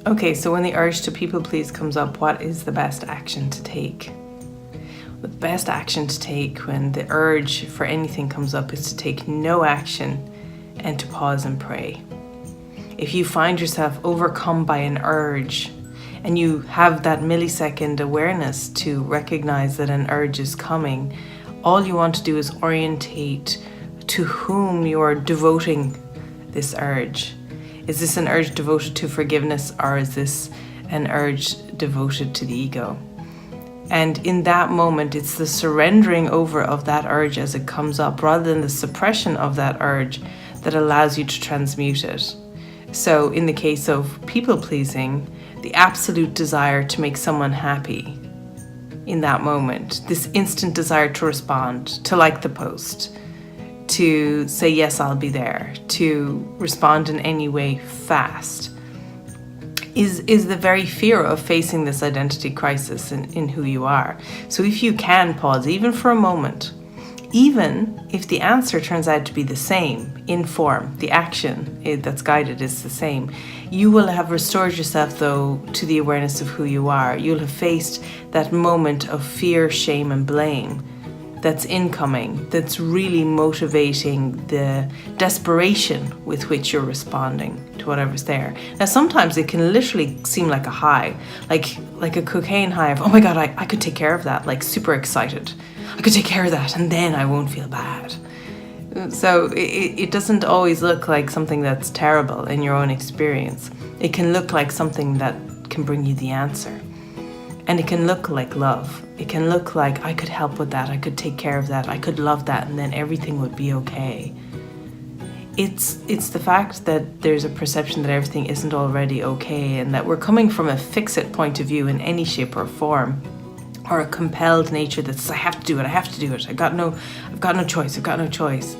Okay, so when the urge to people please comes up, what is the best action to take? The best action to take when the urge for anything comes up is to take no action and to pause and pray. If you find yourself overcome by an urge and you have that millisecond awareness to recognize that an urge is coming, all you want to do is orientate to whom you are devoting this urge. Is this an urge devoted to forgiveness, or is this an urge devoted to the ego? And in that moment, it's the surrendering over of that urge as it comes up, rather than the suppression of that urge, that allows you to transmute it. So in the case of people pleasing, the absolute desire to make someone happy in that moment, this instant desire to respond, to like the post, to say, yes, I'll be there, to respond in any way fast, is the very fear of facing this identity crisis in who you are. So if you can pause, even for a moment, even if the answer turns out to be the same in form, the action that's guided is the same, you will have restored yourself, though, to the awareness of who you are. You'll have faced that moment of fear, shame, and blame that's incoming, that's really motivating the desperation with which you're responding to whatever's there. Now, sometimes it can literally seem like a high, like a cocaine high of, oh my God, I could take care of that, like super excited. I could take care of that and then I won't feel bad. So it doesn't always look like something that's terrible in your own experience. It can look like something that can bring you the answer. And it can look like love. It can look like, I could help with that, I could take care of that, I could love that, and then everything would be okay. It's the fact that there's a perception that everything isn't already okay, and that we're coming from a fix-it point of view in any shape or form, or a compelled nature that says, I have to do it, I've got no choice.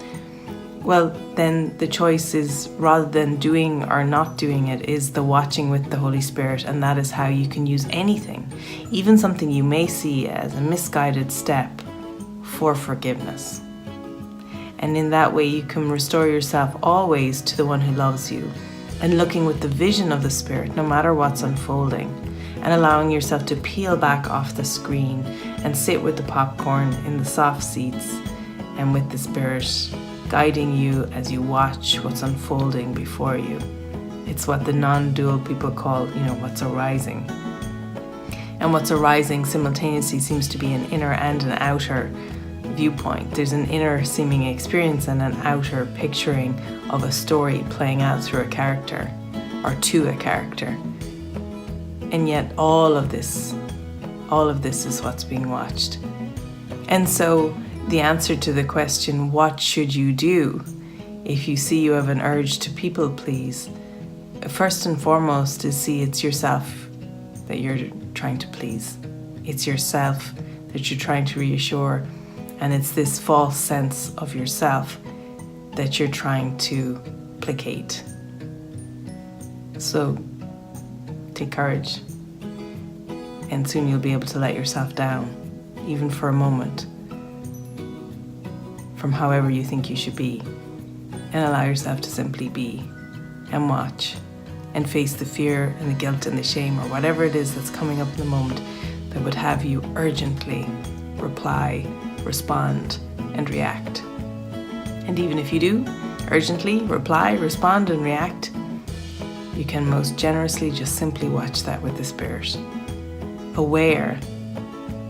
Well, then the choice is, rather than doing or not doing it, is the watching with the Holy Spirit, and that is how you can use anything, even something you may see as a misguided step, for forgiveness. And in that way you can restore yourself always to the one who loves you, and looking with the vision of the Spirit no matter what's unfolding, and allowing yourself to peel back off the screen and sit with the popcorn in the soft seats and with the Spirit guiding you as you watch what's unfolding before you. It's what the non-dual people call, what's arising. And what's arising simultaneously seems to be an inner and an outer viewpoint. There's an inner seeming experience and an outer picturing of a story playing out through a character or to a character. And yet all of this is what's being watched. And so the answer to the question, what should you do if you see you have an urge to people please, first and foremost is see it's yourself that you're trying to please. It's yourself that you're trying to reassure, and it's this false sense of yourself that you're trying to placate. So take courage, and soon you'll be able to let yourself down, even for a moment, from however you think you should be, and allow yourself to simply be and watch and face the fear and the guilt and the shame or whatever it is that's coming up in the moment that would have you urgently reply, respond, and react. And even if you do urgently reply, respond, and react, you can most generously just simply watch that with the Spirit, aware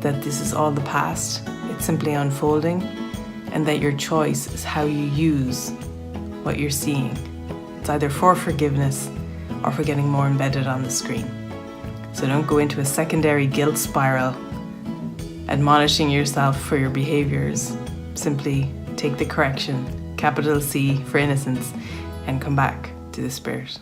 that this is all the past, it's simply unfolding, and that your choice is how you use what you're seeing. It's either for forgiveness or for getting more embedded on the screen. So don't go into a secondary guilt spiral, admonishing yourself for your behaviors. Simply take the correction, capital C for innocence, and come back to the Spirit.